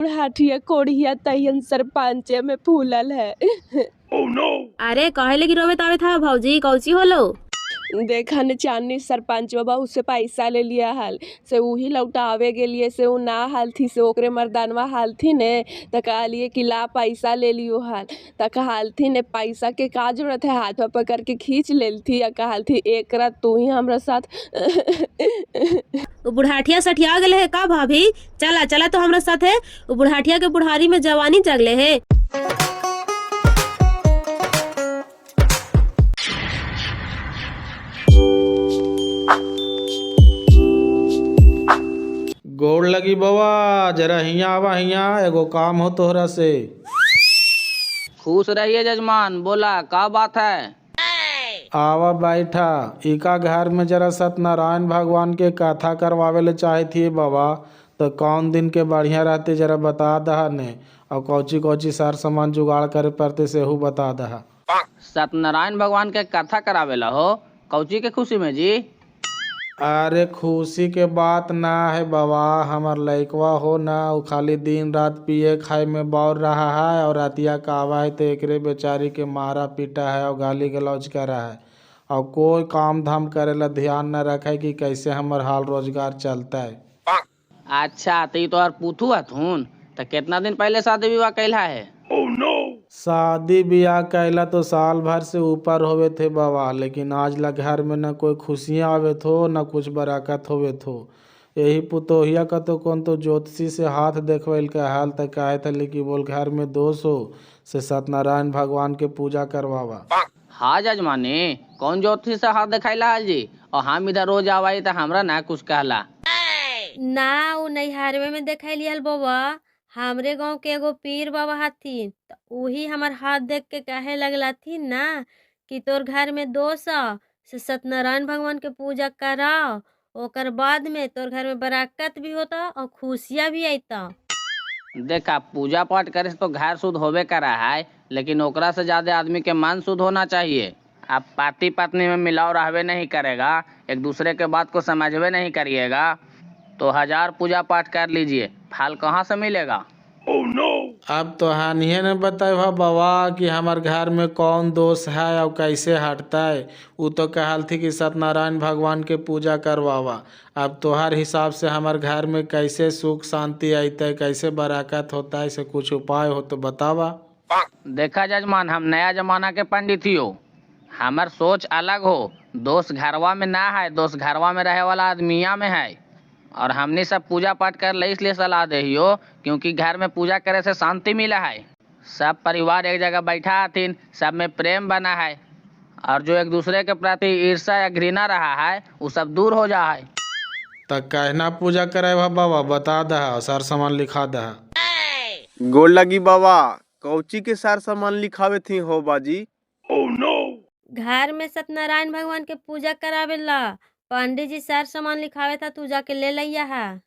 बुढ़ाठिया कोढ़िया तहियन सरपंचे में फूलल है। अरे कहे लगी रोवे तावे था भौजी, कौची होलो? देखा न चांदनी सरपंच बाबा उससे पैसा ले लिया हाल से वही लौटावे के लिए से उ ना हाल थी से ओकरे मर्दानवा हाल थी ने त कहलिए कि ला पैसा ले लियो हाल त कहल थी ने पैसा के का जरूरत है, हाथ में पकड़ के खींच लेल थी या कहल थी एकरा तू ही हमरा साथ। वो बुढ़ाठिया सठिया गले है का भाभी? चला चला तो हमरा साथ है, वो बुढ़ाठिया के बुढ़ारी में जवानी जगले है। गोड़ लगी बवा, जरा हिया आवा हिया, एगो काम हो तोहरा से। खुश रहिए जजमान, बोला का बात है? आवा बैठा। इका घर में जरा सत्यनारायण भगवान के कथा करवावे ले चाहे थी बाबा, तो कौन दिन के बढ़िया रहते जरा बता दहा ने, और कौची कौची सार सामान जुगाड़ करे पड़ते सेहू बता दहा। सत्यनारायण भगवान के कथा करावेला हो, कौची के खुशी में जी? अरे खुशी के बात ना है बाबा, हमार लइकवा हो ना वो खाली दिन रात पिए खाए में बौर रहा है, और रातिया कावा है तो एकरे बेचारी के मारा पीटा है और गाली गलौज करा है, और कोई काम धाम करे ला ध्यान न रखे कि कैसे हमार हाल रोजगार चलता है। अच्छा तो तोहर पुथू हथुन, तो कितना दिन पहले शादी विवाह कैला है? शादी ब्याह कैला तो साल भर से ऊपर होवे थे बाबा, लेकिन आज ला घर में न कोई खुशियाँ आवे थो न कुछ बराकत होवे थो। यही पुतोहिया का तो कौन तो ज्योतिषी से हाथ देखवैल के हाल तक कहे थे कि बोल घर में दोष हो से सत्यनारायण भगवान के पूजा करवावा। हाँ जजमानी, कौन ज्योतिषी से हाथ दिखाइला है जी? और हम इधर रोज आवाई तो हमरा ना कुछ कहला ना। वो नैहरवे में देखा लियल बाबा, हमरे गांव के एगो पीर बाबा हथिन, तो वही हमार हाथ देख के कहे लगला थी ना कि तोर घर में दोष आ, से सत्यनारायण भगवान के पूजा कराओ, ओकर बाद में तोर घर में बराकत भी होता और खुशियाँ भी आईता। देखा, पूजा पाठ करे से तो घर शुद्ध होवे करा है, लेकिन ओकरा से ज्यादा आदमी के मन शुद्ध होना चाहिए। आप पति पत्नी में मिलाव रहवे नहीं करेगा, एक दूसरे के बात को समझवे नहीं करिएगा, तो 1000 पूजा पाठ कर लीजिए, फल कहाँ से मिलेगा? अब तो हानिए ने बताए बाबा कि हमार घर में कौन दोष है और कैसे हटता है। वो तो कहल थी कि सत्यनारायण भगवान के पूजा करवावा। अब तोहर हिसाब से हमार घर में कैसे सुख शांति आते, कैसे बराकत होता है, से कुछ उपाय हो तो बतावा। देखा जजमान, हम नया जमाना के पंडित ही हो, हमार सोच अलग हो। दोष घरवा में ना है, दोष घरवा में रहे वाला आदमिया में है। और हमने सब पूजा पाठ कर ले इसलिए सलाह दे हो क्योंकि घर में पूजा करे से शांति मिला है, सब परिवार एक जगह बैठा हथिन, सब में प्रेम बना है, और जो एक दूसरे के प्रति ईर्ष्या या घृणा रहा है वो सब दूर हो जा है। तक कहना पूजा करे बाबा बता दहा, सार सामान लिखा दहा। गोड़ लगी बाबा, कौची के सार सामान लिखावे थी हो बाजी? घर में सत्यनारायण भगवान के पूजा करावेला, पंडित जी सार सामान लिखावे था, तू जाके ले लिया है।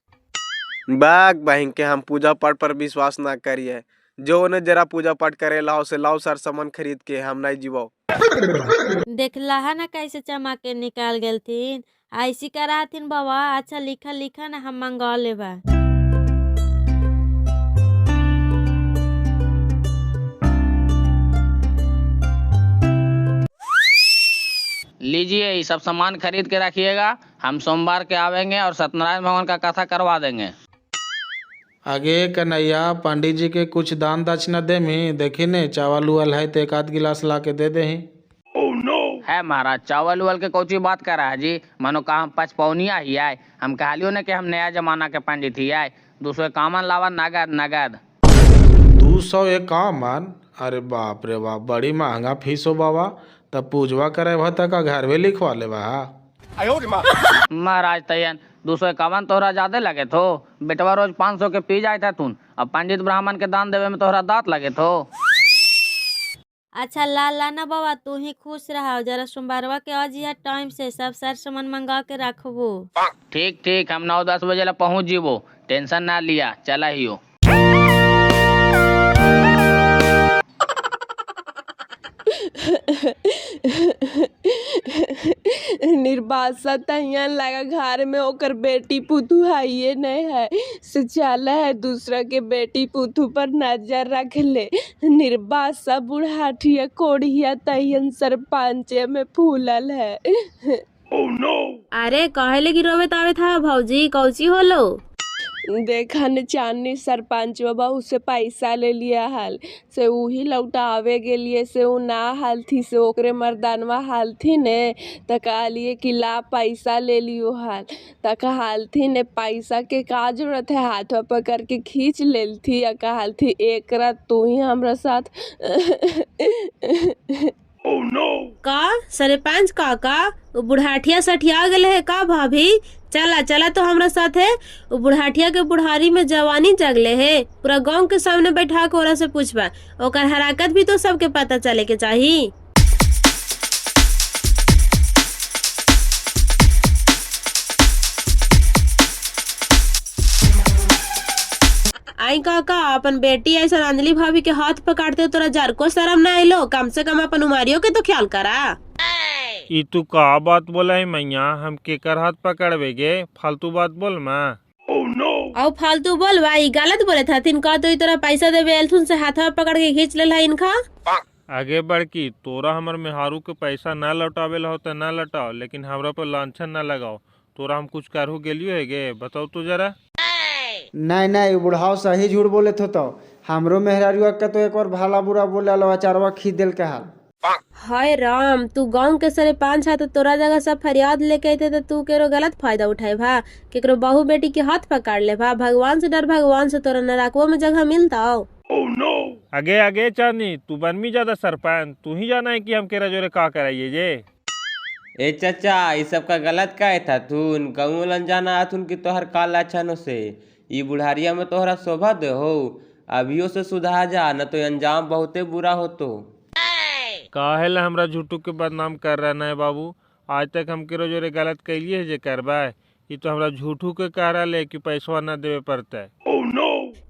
बाग बहन के हम पूजा पाठ पर विश्वास ना करिए, जो ने जरा पूजा पाठ करे लाओ से लाओ सार सामान खरीद के, हम नहीं जीवो। देखला है ना कैसे चमा के निकाल गेल थीन, ऐसी करा थीन बाबा। अच्छा लिखा लिखा ना, हम मंगा लेबा। लीजिए, ये सब सामान खरीद के रखिएगा, हम सोमवार के आवेंगे और सत्यनारायण भगवान का कथा करवा देंगे। आगे कन्हैया, पंडित जी के कुछ दान दक्षिणा दे मी, देखी ने चावल उवल है तो एक आध गिलास ला के दे दे। है महाराज, चावल उवल के कौची बात कर रहा है जी? मानो का हम पचपौनिया ही आए, हम कहलियो ने कि हम नया जमाना के पंडित ही आए। 200 कामन लावा, नगद नगद। 200 एक कामन? अरे बाप रे बाप, बड़ी महंगा फीस हो बाबा। तब पूजवा करे भा तक घर में लिखवा ले बा। महाराज तयन 251 तोहरा ज्यादा लगे थो, बेटवा रोज 500 के पी जाए था तुन, अब पंडित ब्राह्मण के दान देवे में तोहरा दांत लगे थो। अच्छा ला ना बाबा, तू ही खुश रहा, जरा सोमवारवा के आज यह टाइम से सब सार सामान मंगा के रखबो। ठीक ठीक, हम 9-10 बजे ला पहुँच जीवो, टेंशन ना लिया, चला ही हो। निर्बासा तहिया लगा घर में ओकर बेटी पुतू हाइए नहीं है से चल है दूसरा के बेटी पुतू पर नजर रख ले। निर्बासा बुढ़ाठिया कोढ़िया तहियन सरपंचे में फूलल है। अरे कहे लगी रोवे तावे था भौजी, कौची होलो? देखा न चांदनी सरपंच बाबा उससे पैसा ले लिया हल से वही लौटावे के लिए से उ ना हाल थी से ओकरे मर्दानवा हाल थी ने त कहलिए कि ला पैसा ले लियो हल त कहल थी ने पैसा के का जरूरत है, हाथवा पकड़ के खींच लेल थी या कहल थी एक रात तू ही हमरा साथ का सरपंच काका वो बुढ़ाठिया सठिया गले है का भाभी? चला चला तो हमरा साथ है। वो बुढ़ाठिया के बुढ़ारी में जवानी जगले है, पूरा गांव के सामने बैठा के ओरा से पूछबा, ओकर हरकत भी तो सबके पता चले के चाहिए। आई काका अपन बेटी ऐसा अंजलि भाभी के हाथ पकड़ते तोरा जर को शर्म न आइलो? कम से कम अपन उमारियों के तो ख्याल करा। ई तू का बात बोला है मैया? हम केकर हाथ पकड़वेगे? फालतू बात बोल माँ। और फालतू बोल भाई, गलत बोले था तिनका तो तोरा पैसा देवे एलथुन से हाथ पकड़ के खींच ले इनका। आगे बढ़ की तोरा हमर मेहारू के पैसा ना लौटावे ला हो तो ना लौटाओ, लेकिन हमरा पर लांछन ना लगाओ। तोरा हम कुछ करू गेलियो है गे? बताओ तू जरा। नहीं नहीं बुढ़ाओ सही झूठ बोले तो हमरो मेहरारुआ के तो एक बार भाला बुरा बोले लो अचारवा खींच दिल के हाल। हाय राम, तू गांव के सरपंच है तो तोरा जगह सब फरियाद लेके आते तो तू केरो गलत फायदा उठाए भा, केकरो बहू बेटी के हाथ पकड़ ले भा। भगवान से डर, भगवान से तोरा नरकवा में जगह मिलता हो। आगे आगे चांदनी तू बनमी ज्यादा सरपंच, तू ही जाना है कि हम केरा जोरे का कराइए जे। ए चाचा ये सब का गलत का था थून कहूँ अनजाना आथुन की तोहर काल अच्छा से ई बुढ़ारिया में तोहरा शोभा दे हो, अभियो से सुधार जा न तो अंजाम बहुते बुरा हो। तो काहेला हमरा झूठू के बदनाम कर रहा है बाबू? आज तक हम केरो जोरे गलत कैलिए है जे करबा? ये तो हमरा झूठू के कह रहा है कि पैसा न देवे पड़ता है।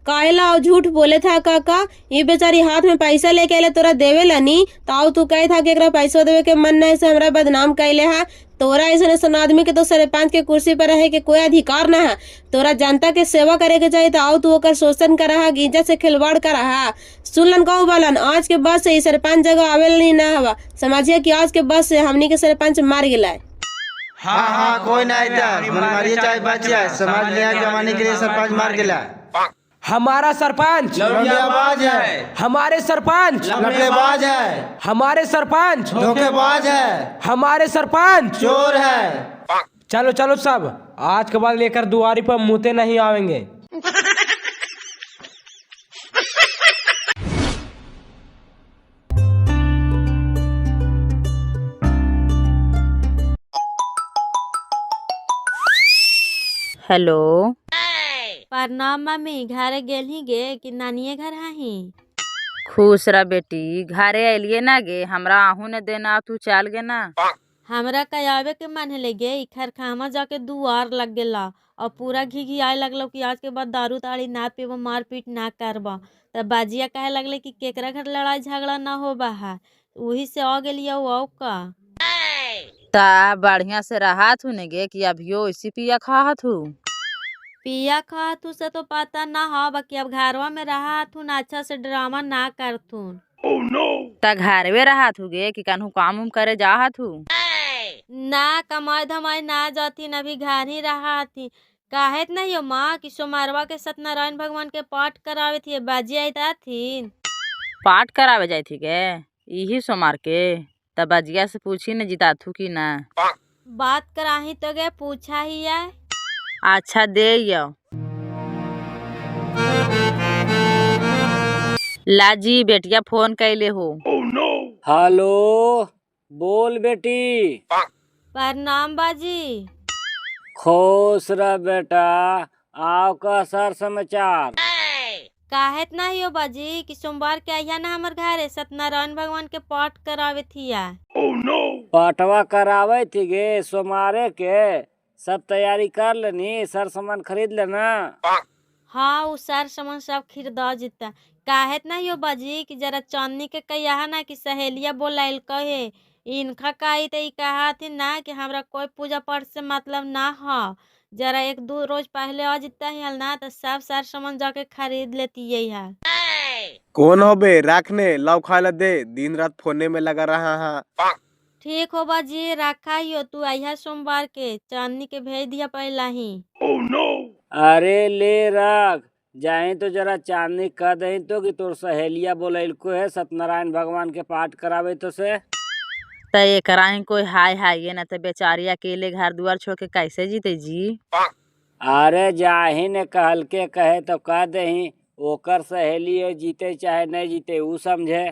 काहेला और झूठ बोले था काका? ये बेचारी हाथ में पैसा लेके आले तोरा देवे लनी ताऊ तू कहे था कि एकरा पैसा देवे के मन नहीं से हमरा बदनाम कैले है। तोरा ऐसा आदमी के तो सरपंच के कुर्सी पर रहे के कोई अधिकार न है। तोरा जनता के सेवा करे के चाहिए ताऊ तू ओकर शोषण कर रहा, इज्जत से खिलवाड़ कर रहा। सुनलन कहू बालन आज के बाद से सरपंच जगह आवेल नहीं न हवा। समझिए कि आज के बाद से हमनी के सरपंच मार गिला। हाँ हाँ कोई नहीं था हमारी चाहे बच जाए, समाज न्याय जमाने के लिए सरपंच मार गिला। हमारा सरपंच लौंडियाबाज है, हमारे सरपंच लफड़ेबाज है, हमारे सरपंच धोखेबाज है, हमारे सरपंच चोर है। चलो चलो सब, आज के बाद लेकर दुआरी पर मुँहते नहीं आवेंगे। हेलो प्रणाम मम्मी, घरे गेल ही गे कि नानिये घर ही? खुश रह बेटी, घरे अलिए ना गे, हमरा आहू ने देना तू चल गे ना। हमरा कयावे के मन है गे, खरखामा जाके दुआर लग गेला और पूरा घी आए लगलो कि आज के बाद दारू ताड़ी ना पीबो, मार पीट ना करबा। तब बाजिया कहे लगले कि केकरा घर लड़ाई झगड़ा ना हो बहा, वही से आ गेलिया वो का। ता बढ़िया से रहा थू ने गे कि अभियो इसी पिया खा थू? पिया खा तू से तो पता ना हो, बाकी अब घरवा में रहा थू ना, अच्छा से ड्रामा ना कर थू। ता घरवे रहा थू गे कि कन्हू काम उम करे जा थू? ना कमाई धमाई ना जाती, न भी घर ही रहा थी। काहे नहीं हो माँ कि सोमवारवा के सत्यनारायण भगवान के पाठ करावे थी, बाजी आईता थी। पाठ करावे जाई थी गे यही सोमार के? तब बजिया से पूछी न जीता थू कि ना? बात कराही तो गे पूछा ही है। अच्छा दे यो लाजी बेटिया फोन कैले हो। हेलो बोल बेटी। प्रणाम बाजी। खुश रह बेटा, आओ का सर समाचार। काहे नहीं हो बाजी कि सोमवार के आइया ना हमर घरे सत्यनारायण भगवान के पाठ करावे थिया। पाठवा करावे थी गे सोमारे के, सब तैयारी कर लेनी, सर सामान खरीद लेना। हाँ वो सर सामान सब खरीदा जिता। काहे नहीं हो बाजी कि जरा चांदनी के कहिया ना कि सहेलिया बोलाइल कहे इनका कही तो कहा थी ना कि हमरा कोई पूजा पाठ से मतलब ना हो, जरा एक दो रोज पहले आ जितना ही हल ना तो सब सार सामान जाके खरीद लेती यही है। कौन हो बे रखने लाओ खाला दे, दिन रात फोने में लगा रहा है। ठीक हो बाजी, रखा ही हो, तू आइया सोमवार के, चांदनी के भेज दिया पहला ही। अरे ले रख जाए तो जरा चांदनी कह दही तो कि तोर सहेलिया बोलैलको है सत्यनारायण भगवान के पाठ करावे तो से। त एकरा ही कोई हाय हाय ना, तो बेचारी अकेले घर दुआर छोड़ के कैसे जीते जी। अरे जाही ने कहल के कहे तो कह दही, ओकर सहेली है, जीते चाहे नहीं जीते ऊ समझे।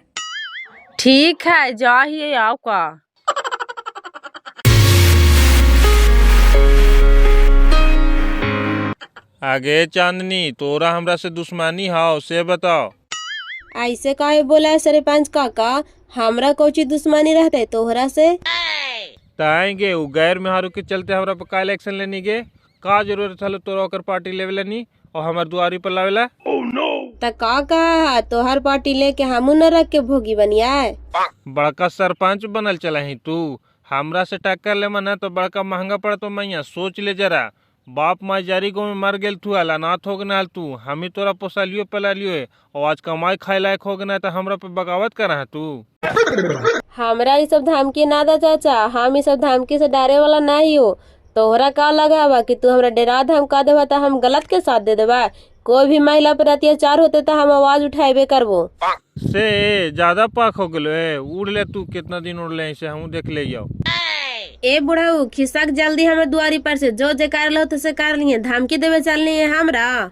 ठीक है जा ही आओ का। आगे चांदनी तोरा हमरा से दुश्मनी हाउ से बताओ। ऐसे काहे बोला है सरपंच काका, हमरा कोची दुश्मनी रहते तोहरा से? ताएंगे उ गैर मेहारू के चलते हमरा पे का इलेक्शन लेनी गे, का जरूरत हलो तोरा ओकर पार्टी लेवे लेनी और हमार दुआरी पर लावेला। त का कहा तोहर पार्टी लेके हमू न रख के भोगी बनियाए। बड़का सरपंच बनल चला ही तू, हमरा से टक्कर ले मना तो बड़का महंगा पड़ा तो मैया सोच ले जरा। बाप माई जारी गो में मर गेल तू, अनाथ हो गना तू, हम ही तोरा पोसलियो पलालियो और आज कमाई खाए लायक हो गना तो हमरा पे बगावत कर रहा तू। हमरा ये सब धमकी ना दा चाचा, हम ये सब धमकी से डरे वाला नहीं हो। तोहरा का लगा बा कि तू हमरा डरा धमका देबा तो हम गलत के साथ दे देबा? कोई भी महिला पर अत्याचार होते तो हम आवाज उठाएबे करबो। से ज्यादा पाक हो गलो है, उड़ ले तू, कितना दिन उड़ ले से हम देख ले जाओ। ए बुढ़ाऊ खिसक जल्दी हमर दुआरी पर से, जो जे कर लो तो से कर लिए, धमकी देवे चलनी है हमरा।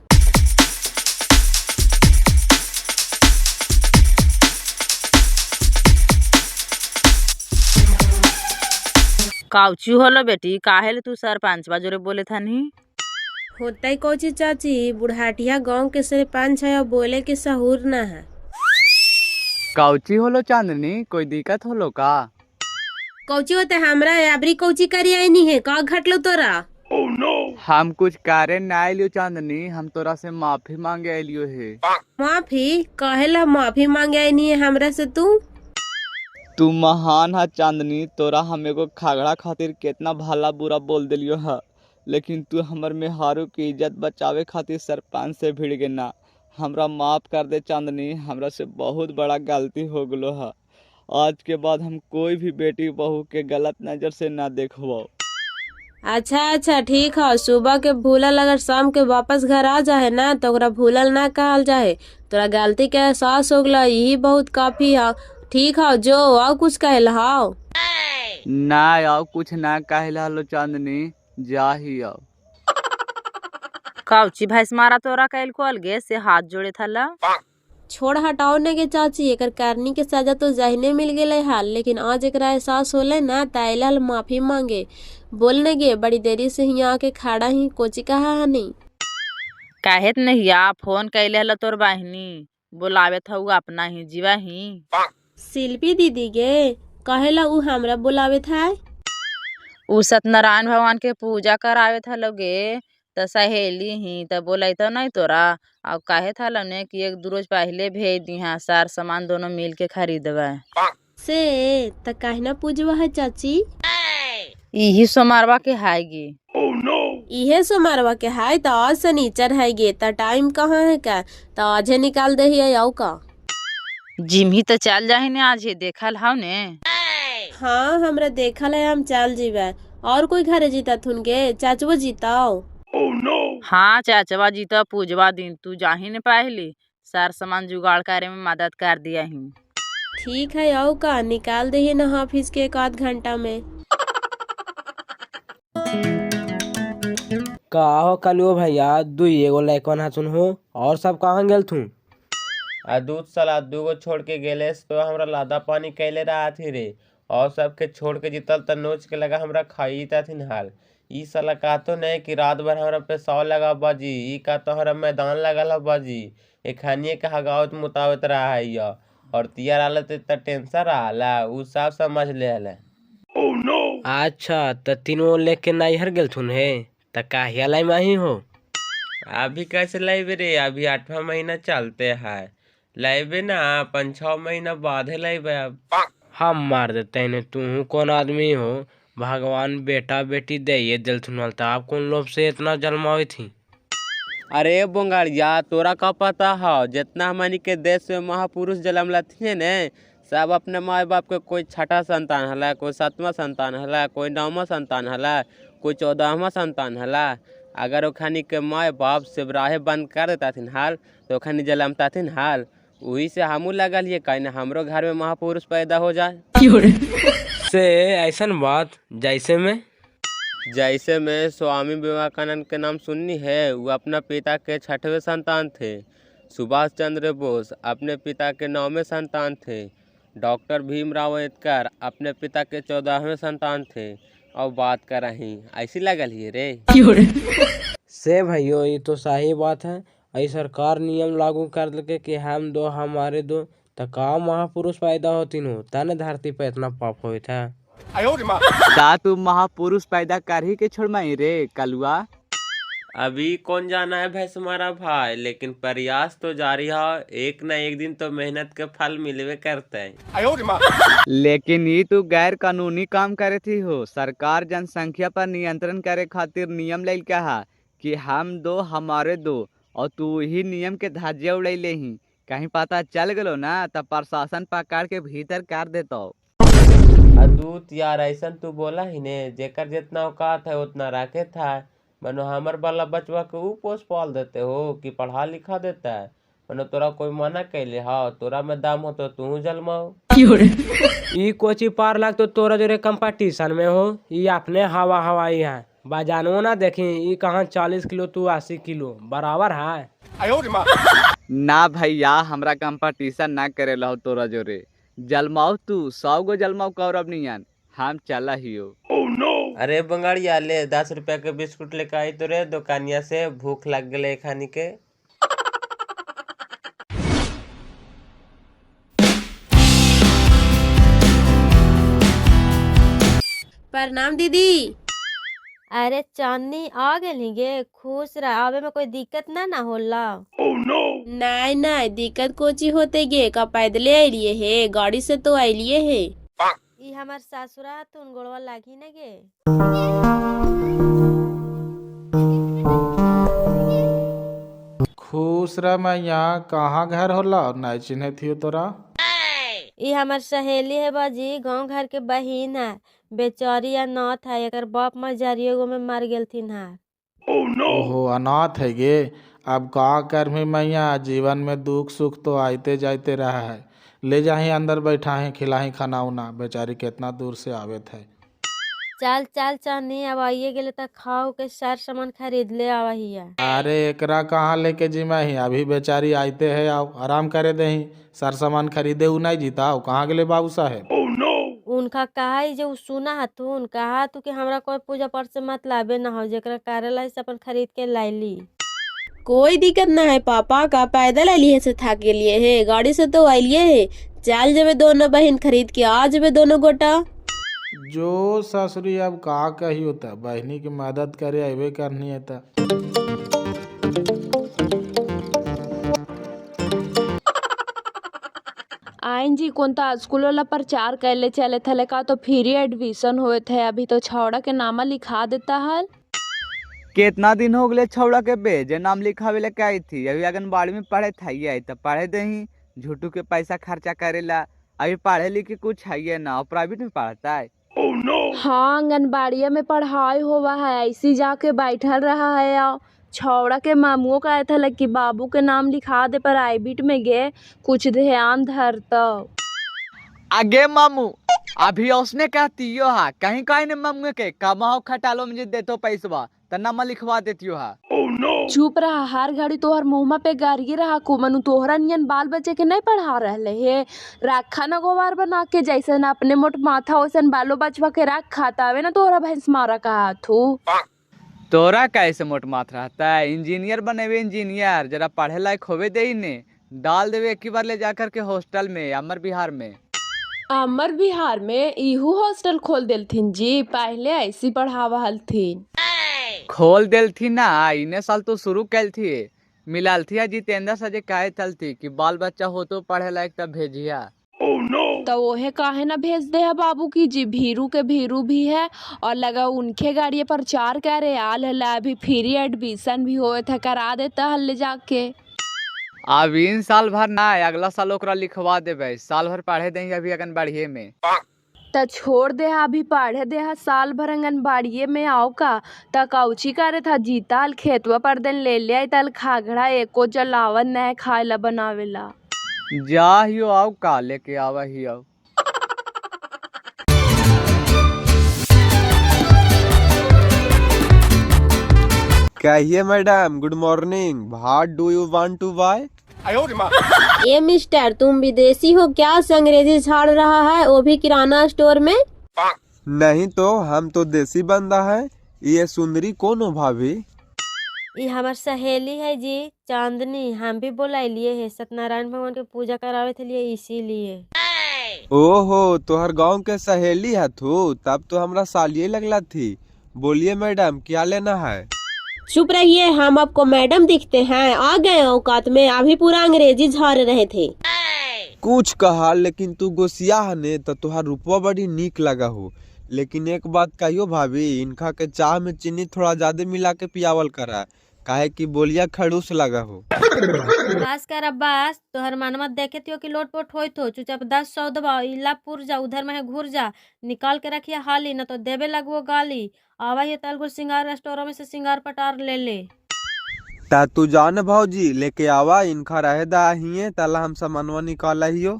काउची होलो बेटी, काहे ले तू सरपंच बाजोरे बोले था नहीं? होता कोची चाची, बुढ़ाटिया गांव के सरपंच है और बोले के सहूर न है। काउची होलो चांदनी, कोई दिक्कत होलो का? कौची होते हमरा अबरी कौची करी आई नहीं है, का घटलो तोरा? हम कुछ करे ना लियो चांदनी, हम तोरा से माफी मांगे लियो है। माफी? कहेला माफी मांगे आई नहीं है हमरा से तू महान है चांदनी, तोरा हमें को खागड़ा खातिर कितना भला बुरा बोल दिलियो है, लेकिन तू हमर मेहारू की इज्जत बचावे खातिर सरपंच से भिड़ गे ना। हमरा माफ कर दे चांदनी, हमरा से बहुत बड़ा गलती हो गलो है। आज के बाद हम कोई भी बेटी बहू के गलत नजर से ना देखबो। अच्छा ठीक है, सुबह के भूलल अगर शाम के वापस घर आ जाए ना तो ओकरा भूलल ना कहल जाए। तोरा गलती के एहसास हो गला, यही बहुत काफी है। ठीक है जो और कुछ कहला हाओ? ना आओ कुछ ना कहला लो चांदनी, जा ही आओ। काउची भैंस मारा तोरा कैल को अलगे से हाथ जोड़े थाला। छोड़ हटाओ ने के चाची, एकर करनी के सजा तो जहने मिल गेले हाल, लेकिन आज एकरा एहसास होले ना ताइलाल माफी मांगे। बोलने गे बड़ी देरी से यहाँ आके खड़ा ही, कोची कहा है नहीं? काहे नहीं या फोन कैले हला तोर बहनी, बुलावे था अपना ही जीवा ही। शिल्पी दीदी गे कहेला उ हमरा बुलावे था? उ सत्यनारायण भगवान के पूजा करावे था लोगे तो सहेली ही तो बोला तो नहीं तोरा। अब काहे था ने कि एक दो रोज पहले भेज दी हाँ, सार सामान दोनों मिल के खरीदवा से त काहे ना पूजवा है चाची? यही सोमवारवा के हाईगी। इहे सोमवारवा के हाय तो आज शनिचर है गे, त टाइम कहाँ है का? तो आज निकाल दे ही आओ का? जिम ही तो चल जाही ने, आज ही देखल हाउ ने। हाँ हमरा देखल है, हम चल जीवा। और कोई घरे जीता थुन गे? चाचुआ जीताओ? हाँ चाचवा जीता, पूजवा दिन तू जाही ने पहली सार सामान जुगाड़ करे में मदद कर दिया ही। ठीक है आओ का, निकाल दे ना ऑफिस के एक आध घंटा में। का हो कलियो भैया, दुई एगो लैकन हसुन हो और सब कहाँ गेल थू? आ दूध सलाद दूगो छोड़ के गेले तो हमरा लादा पानी कैले रहा थी रे, और सबके छोड़ के जीतल त नोच के लगा हमरा खाई थी हाल। ई साला कहतो नहीं कि रात भर हमरा पे सौ लगा बाजी, ई का तो हमरा मैदान लगल है बाजी। एखनिए के हगावत मुतावत रहा है या, और तियार आले त टेंशन रहा उ सब समझ ले हले। अच्छा त तीनों लेके नैहर गेल थुन है, त काहिया लाई माही हो? अभी कैसे लाइबे रे, अभी 8वां महीना चलते है, लाइबे ना 5-6 महीना बाद है लाइबे अब। हम मार देते हैं तू कौन आदमी हो? भगवान बेटा बेटी दे ये दिलथुन वालता आप कौन लोभ से इतना जन्मावी थी? अरे बोंगाड़िया तोरा का पता है जितना हमनी के देश में महापुरुष जन्म लथिन ने सब अपने माँ बाप के कोई छठा संतान हला, कोई सातवां संतान हला, कोई नौवां संतान हला, कोई 14वां संतान हला। अगर ओखनी के माँ बाप सिबराहे बंद कर देता थिन हाल तो ओखनी जलमता थिन हाल। वही से हमू लगल ये कहने हमरो घर में महापुरुष पैदा हो जाए। से ऐसन बात जैसे में स्वामी विवेकानंद के नाम सुननी है, वो अपना पिता के 6वें संतान थे। सुभाष चंद्र बोस अपने पिता के 9वें संतान थे। डॉक्टर भीमराव अम्बेडकर अपने पिता के 14वें संतान थे। और बात कर रही ऐसी लगल ही रे। से भैयो ये तो सही बात है। ऐ सरकार नियम लागू कर दे कि हम दो हमारे दो तो का महापुरुष पैदा होती हो तने धरती पे इतना पाप होता था। ता तू महापुरुष पैदा कर ही के छोड़माई रे कलुआ। अभी कौन जाना है भैंस हमारा भाई, लेकिन प्रयास तो जारी है। एक न एक दिन तो मेहनत के फल मिलवे करते हैं। लेकिन ये तू गैर कानूनी काम करे थी हो। सरकार जनसंख्या पर नियंत्रण करे खातिर नियम ले क्या है कि हम दो हमारे दो, और तू ही नियम के धाजिया उड़ैले ही। कहीं पता चल गलो ना तब प्रशासन पकड़ के भीतर कर देता। अदूत यार ऐसा तू बोला ही ने जेकर जितना औकात है उतना रखे था। मनो हमर वाला बचवा के ऊ पोस पाल देते हो कि पढ़ा लिखा देता है। मनो तोरा कोई मना कैले हा तोरा में दाम हो तो तू जलमाओ। ई कोची पार लाग तो तोरा जोरे कंपटीशन में हो। ये अपने हवा हवाई है बाजानो ना देखी। ई कहाँ 40 किलो तू 80 किलो बराबर है। ना भैया हमरा कंपटीशन ना करे लो तोरा जोरे। जलमाओ तू 100 गो जलमाओ कौरव नियन हम चला हियो। अरे बंगाड़िया ले 10 रुपया के बिस्कुट लेके आई तो रे दुकानिया से, भूख लग गले खानी के। प्रणाम दीदी। अरे चांदनी आ गई गे, खुश रह। आवे में कोई दिक्कत ना होला। नहीं नहीं दिक्कत कोची होते गे का पैदले आइलिए है गाड़ी से तो आइलिए है। ई हमार सासुरा तुन गोड़वा लागी न गे। खुश रह मैया कहाँ घर होला नहीं चिन्हे थी तोरा। ई हमार सहेली है बाजी, गांव घर के बहिन है। बेचारी अनाथ है, एकर बाप माँ जरियो में मर गेलथिन है। ओहो अनाथ है गे। अब का कर भी मैया जीवन में दुख सुख तो आते जाते रहा है। ले जाही अंदर बैठा है खिलाही खाना उना बेचारी कितना दूर से आवे थे। चल चल चांदनी अब आइए गेले तक खाओ के सार सामान खरीद ले आवही है। अरे एकरा कहाँ लेके जिमा ही अभी बेचारी आते है आओ आराम करे दही सार सामान खरीदे उ नहीं जीता कहाँ गेले बाबू साहेब। उनका कहा जो सुना हथुन कहा तू कि हमरा कोई पूजा पाठ से मतलब ना हो जेकरा करेला से अपन खरीद के लाइली। कोई दिक्कत ना है पापा का पैदल आइलिए से थक गेलिए है गाड़ी से तो आइलिए है। चल जबे दोनों बहन खरीद के आ जबे दोनों गोटा। जो ससुरी अब का कही होता बहनी की मदद करे अबे करनी है ता। आइन जी कौन ता स्कूल वाला प्रचार कैले चले थे का तो फ्री एडमिशन हुए थे अभी तो छौड़ा के नामा लिखा देता है। कितना दिन हो गए छौड़ा के बेजे नाम लिखावे लेके आई थी। अभी आंगनबाड़ी में पढ़े था तो पढ़े दही झूठू के पैसा खर्चा करेला। अभी पढ़े लिखे कुछ है ना और प्राइवेट में पढ़ता है। हाँ आंगनबाड़िया में पढ़ाई हुआ है ऐसी जाके बैठल रहा है। छौड़ा के मामुओं का था कि बाबू के नाम लिखा दे प्राइवेट में गे कुछ ध्यान धरता। आगे मामू अभी उसने कहती हा कहीं कहीं ने मामू के कमाओ खटालो मुझे देतो पैसवा तो नाम लिखवा देती हा। चुप रहा हर घड़ी तोहर मुँह पे गारी रहा कुमनु तोहरा नियन बाल बच्चे के नहीं पढ़ा रहे है। रखा न गोबार बना के जैसे न अपने मोट माथा वैसन बालो बचवा के रख खाता है ना तोहरा भैंस मारा कहा थू। तोरा कैसे मोट माथ रहता है। इंजीनियर बनेवे इंजीनियर जरा पढ़े लायक होवे दे ने डाल देवे एक बार ले जाकर के हॉस्टल में अमर बिहार में। अमर बिहार में इहू हॉस्टल खोल देलथिन जी पहले ऐसी पढ़ावा हलथिन। खोल देल थी ना इन्हें साल तो शुरू कैल थी मिलाल थी जितेंद्र से जे कहे चल थी कि बाल बच्चा हो तो पढ़े लायक तब भेजिया। तो ओहे काहे ना भेज दे है बाबू की जी, भीरू के भीरू भी है और लगा उनके गाड़ी पर चार करे आल हला, अभी फ्री एडमिशन भी होए था, करा देता हल्ले जाके। अब इन साल भर ना है, अगला साल ओकरा लिखवा देवे, साल भर पढ़े देंगे अभी आंगनबाड़िए में। त छोड़ दे हा, अभी पढ़े दे हा, साल भर आंगनबाड़िए में आओ का त कौची करे था, जीता हल खेतवा पर दिन ले ले आई तल खागड़ा एको जलावन न खाए ला बनावेला। जा हियो आओ का लेके आवा हियो। कहिए madam, good morning, what do you want to buy? ये मिस्टर, तुम विदेशी हो क्या से अंग्रेजी झाड़ रहा है, वो भी किराना स्टोर में? नहीं तो, हम तो देसी बंदा है। ये सुंदरी कौन हो भाभी? ये हमार सहेली है जी, चांदनी। हम भी बुलाइलिए है, सत्यनारायण भगवान की पूजा करावे थे लिए, इसीलिए। ओहो, तोहर गांव के सहेली है तू, तब तो हमरा सालिए लगला थी। बोलिए मैडम, क्या लेना है? चुप रहिए, हम आपको मैडम दिखते हैं? आ गए औकात में, अभी पूरा अंग्रेजी झाड़ रहे थे। कुछ कहा, लेकिन तू गोसिया है ने तो तुहार रूपवा बड़ी नीक लगा हो। लेकिन एक बात कहियो भाभी, इनका के चाय में चीनी थोड़ा ज्यादा मिला के पियावल करा, काहे कि बोलिया खड़ूस लगा हो। बस कर अब्बास, तोहर मनवा देखे थियो कि लोटपोट होई थो, चुपचाप 10 100 दबाओ, इला पुर जा, उधर में घुर जा, निकाल के रखिए हाली, न तो देवे लगवो गाली। आवा ये तलगुल सिंगार स्टोर में से सिंगार पटार ले ले। ता तू जान भौजी, लेके आवा, इनका रहे दा हिये, ताला हम सामानवा निकाला हियो।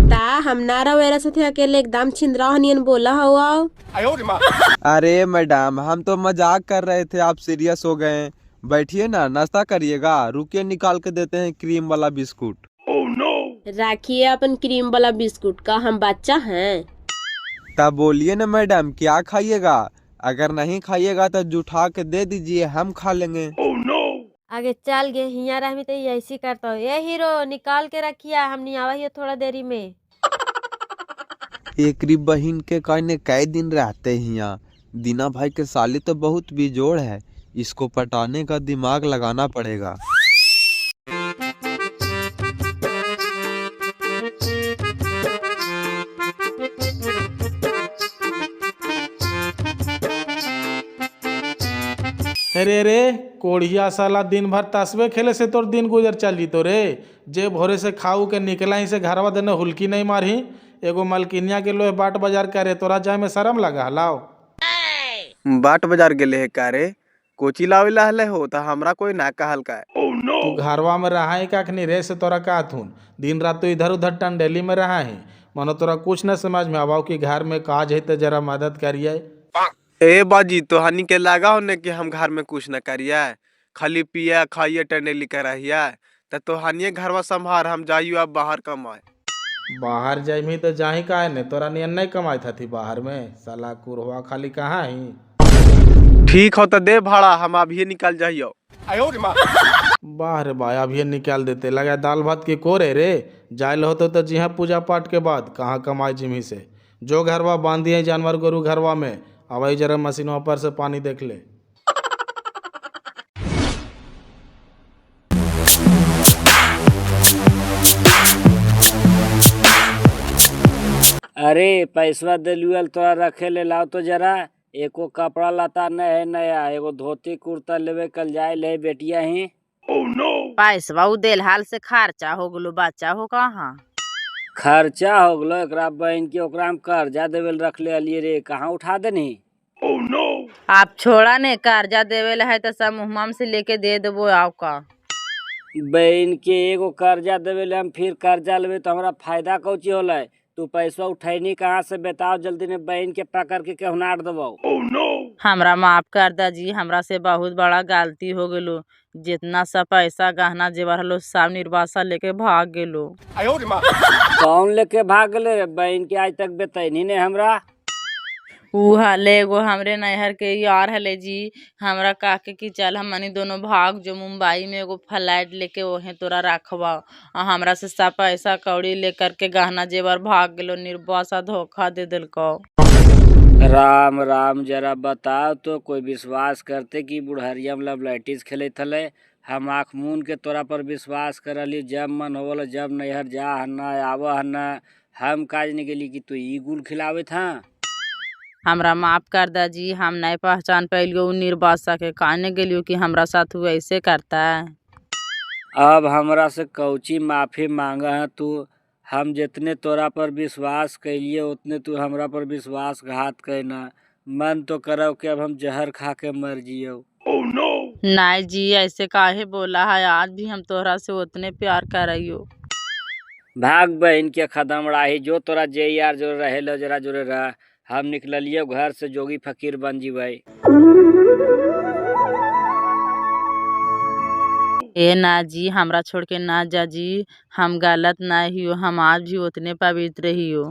ता हम ना रवेरा से थे अकेले एकदम छिंदराहनियन बोला हुआ। अरे मैडम, हम तो मजाक कर रहे थे, आप सीरियस हो गए। बैठिए ना, नाश्ता करिएगा, रुकिए निकाल के देते हैं क्रीम वाला बिस्कुट। रखिए अपन क्रीम वाला बिस्कुट का, हम बच्चा हैं। तब बोलिए ना मैडम, क्या खाइएगा? अगर नहीं खाइएगा तो जुठा के दे दीजिए, हम खा लेंगे। आगे चल गए, हिया रह तो ऐसी करता हो। ये हीरो, निकाल के रखिया, हम नहीं आवा हियो थोड़ा देरी में। एक बहिन के कहने कई दिन रहते हिया। दीना भाई के साली तो बहुत बेजोड़ है, इसको पटाने का दिमाग लगाना पड़ेगा। अरे रे कोढ़िया साला, दिन भर तस्बे खेले से तोर दिन गुजर चली तो रे। जे भोरे से खाऊ के निकला ही से घरवा देने हुल्की नहीं मारी, एगो मलकिनिया के लोहे बाट बाजार करे, तोरा जाए में शर्म लगा? लाओ बाट बाजार गेले है का रे? कोची लावे लहले हो तो हमरा कोई ना कहल का। तू घरवा में रहा है काखनी रे से तोरा का थून? दिन रात तो इधर उधर टंडेली में रहा है, मानो तोरा कुछ न समझ में आवाओ कि घर में काज है तो जरा मदद करिए। ए बाजी, तो हनी के लगा होने कि हम घर में कुछ न करिए, खाली पिया खाइए टंडेली कराइए। तो हनिए घरवा संभार, हम जाइयो अब बाहर कमाए। बाहर जाइमी तो जाही काहे ने, तोरा नियन नहीं कमाई थी बाहर में, साला कुरवा खाली कहाँ ही। ठीक हो तो दे भाड़ा, हम अभी निकल जाइयो। बाह रे बाह, अभी निकाल देते, लगा दाल भात के कोरे रे। जायल होते तो जी हाँ, पूजा पाठ के बाद कहाँ कमाई जिमी से। जो घरवा बांधी है जानवर गोरू घरवा में, अब जरा मशीनों पर से पानी देख ले। अरे पैसवा दिलुअल तोरा रखे ले लाओ तो जरा। एको कपड़ा लता न है नया, एगो धोती कुर्ता लेवे कल जाए ले बेटिया ही। पैसवा उ देल हाल से खर्चा हो गलो, बच्चा हो कहाँ? खर्चा हो गलो, एकरा बहन के ओकरा हम कर्जा देवे रख ले अलिए रे, कहाँ उठा देनी। आप छोड़ा ने, कर्जा देवे है तो सब मुहम्म से लेके दे देबो। आओ का बहन के एगो कर्जा देवे ले हम फिर कर्जा लेवे तो हमारा फायदा कौची होला? तू पैसा उठैनी कहाँ से बताओ जल्दी ने, बहन के पकड़ के केहुनाट दबो। हमरा माफ कर दा जी, हमरा से बहुत बड़ा गलती हो गेलो। जितना सा पैसा गहना जेवर हलो सब निर्वासा लेके भाग गेलो। कौन लेके भाग गले रे? बहन के आज तक बेतैनी ने हमरा। ऊ हले एगो हमरे नैहर के यार हले जी, हमरा काके कि चल हमनी दोनों भाग जो मुंबई में एगो फ्लाइट लेके ओहे तोरा रखवा। हमरा से सब पैसा कौड़ी लेकर के गहना जेवर भाग गेलो, निर्वासा धोखा दे दिलको। राम राम, जरा बताओ तो कोई विश्वास करते कि बुढ़हरिया में लवलाइटिस खेले थले? हम आँख मून के तोरा पर विश्वास करली, जब मन होवल जब नैहर जा हन्ना आव हन्ना, हम काज नहीं गेली कि तू ई गुल खिलावे था। हमरा माफ कर दा जी, हम नहीं पहचान पाइलियो निर्बासा के काने गेलियो कि हमरा साथ वो ऐसे करता है। अब हमरा से कौची माफी मांगा है तू। हम जितने तोरा पर विश्वास कैलिए उतने तू हमरा पर विश्वासघात करना। मन तो करो कि अब हम जहर खा के मर जियो। नहीं जी, ऐसे काहे बोला है, आज भी हम तोहरा से उतने प्यार करइयो। भाग बहन के खदम राही, जो तोरा जे यार जो रहे लो जरा जोरे रह। हम निकलियो घर से जोगी फकीर बन जीवे। ए ना जी, हमरा छोड़ के ना जा जी, हम गलत ना हियो, हम आज भी उतने पवित्र हियो।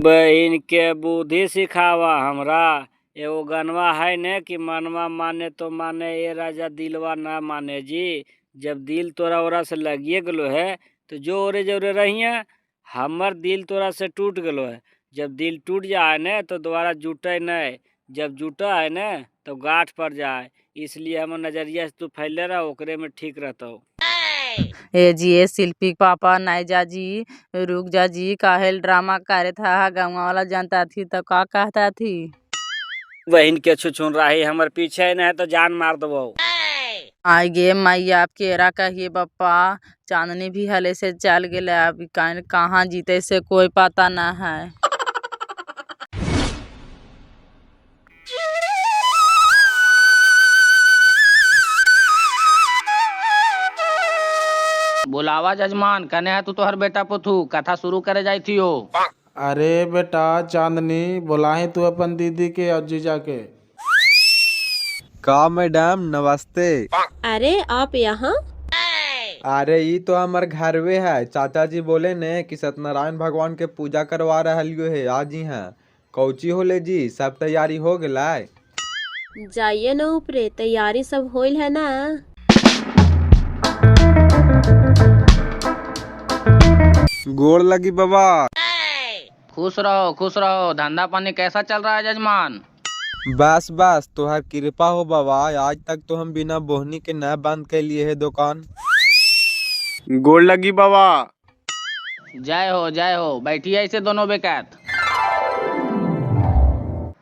बहन के बुद्धि सिखावा हमरा। एगो गनवा है ने कि मनवा माने तो माने ये राजा दिलवा ना माने जी। जब दिल तोरा ओरा से लगिए गलो है तो जो ओरे जोरे रहिए। हमर दिल तोरा से टूट गलो है। जब दिल टूट जाए न तो दोबारा जुटे नहीं, जब जुटा है न तो गांठ पड़ जाए। इसलिए हम नजरिया से तू फैले रहा, ओकरे में ठीक रहता हो। ए जी, ए शिल्पी पापा नहीं जा जी, रुक जा जी, काहे ड्रामा करे था, गाँव वाला जानता थी तो का कहता थी। बहन के छुछुन रही, हमर पीछे न है तो जान मार दबो। आई गे मैया, आप केरा कहिए बप्पा, चांदनी भी हले से चल गेले, अब कहाँ जीते से कोई पता ना है। बुलावा जजमान, कने है तू तोहर बेटा पुथू, कथा शुरू करे जाई थी हो। अरे बेटा चांदनी, बुलाही तू अपन दीदी के और जीजा के। का मैडम नमस्ते। अरे आप यहाँ? अरे ये तो हमार घरवे है। चाचा जी बोले ने कि सत्यनारायण भगवान के पूजा करवा रहलियो है, आज ही है। कौची होले जी, सब तैयारी हो गला? जाइए न ऊपरे, तैयारी सब होइल है ना। गोड़ लगी बाबा। खुश रहो। धंधा पानी कैसा चल रहा है जजमान? बस बस तोहर कृपा हो बाबा, आज तक तो हम बिना बोहनी के न बंद के लिए है दुकान। गोड़ लगी बाबा। जय हो, बैठिए ऐसे दोनों बेकात।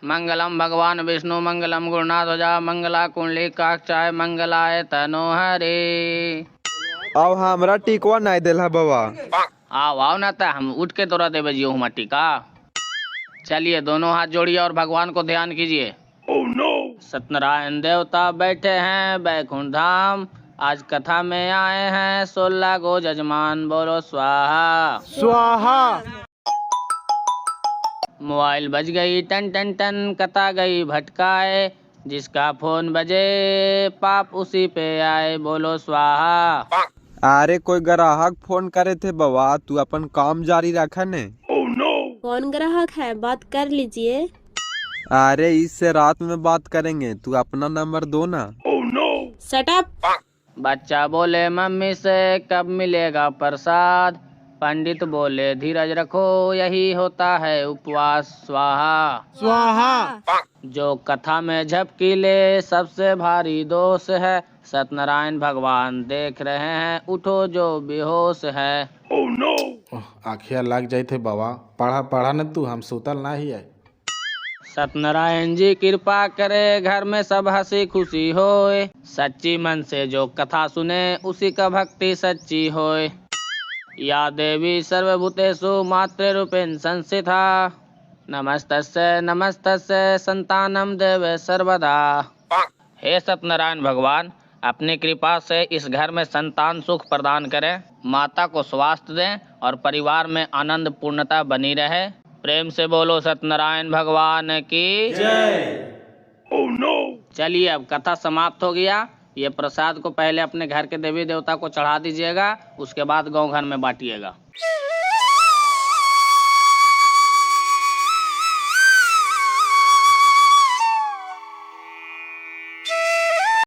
मंगलम भगवान विष्णु मंगलम गुरुनाथ ध्वजा मंगला कुंडली काक्षाय मंगलाय तनोहरे। अब हमरा टिकवा नहीं देला बाबा। आओ ना ता हम उठ के तोरा देवे जियो हुमा टीका। चलिए दोनों हाथ जोड़िए और भगवान को ध्यान कीजिए। सत्यनारायण देवता बैठे हैं बैकुंठ धाम, आज कथा में आए हैं 16 गो जजमान, बोलो स्वाहा स्वाहा। मोबाइल बज गई टन टन टन, कथा गई भटकाए, जिसका फोन बजे पाप उसी पे आए, बोलो स्वाहा। अरे कोई ग्राहक फोन करे थे बाबा, तू अपन काम जारी रखा ने। कौन ग्राहक है, बात कर लीजिए। अरे इससे रात में बात करेंगे, तू अपना नंबर दो ना। Shut up. बच्चा बोले मम्मी से कब मिलेगा प्रसाद, पंडित बोले धीरज रखो यही होता है उपवास, स्वाहा स्वाहा। जो कथा में झपकी ले सबसे भारी दोष है, सत्यनारायण भगवान देख रहे हैं उठो जो बेहोश है। आखिया लग जाए थे बाबा, पढ़ा न तू, हम सुतल ना ही है। सत्यनारायण जी कृपा करे घर में सब हंसी खुशी होए, सच्ची मन से जो कथा सुने उसी का भक्ति सच्ची होए। या देवी सर्वभूतेषु मातृरूपेण संस्थिता, नमस्तस्यै संतानम देवे सर्वदा। हे सत्यनारायण भगवान, अपनी कृपा से इस घर में संतान सुख प्रदान करें, माता को स्वास्थ्य दें और परिवार में आनंद पूर्णता बनी रहे। प्रेम से बोलो सत्यनारायण भगवान की जय। चलिए अब कथा समाप्त हो गया। ये प्रसाद को पहले अपने घर के देवी देवता को चढ़ा दीजिएगा, उसके बाद गांव घर में बांटिएगा।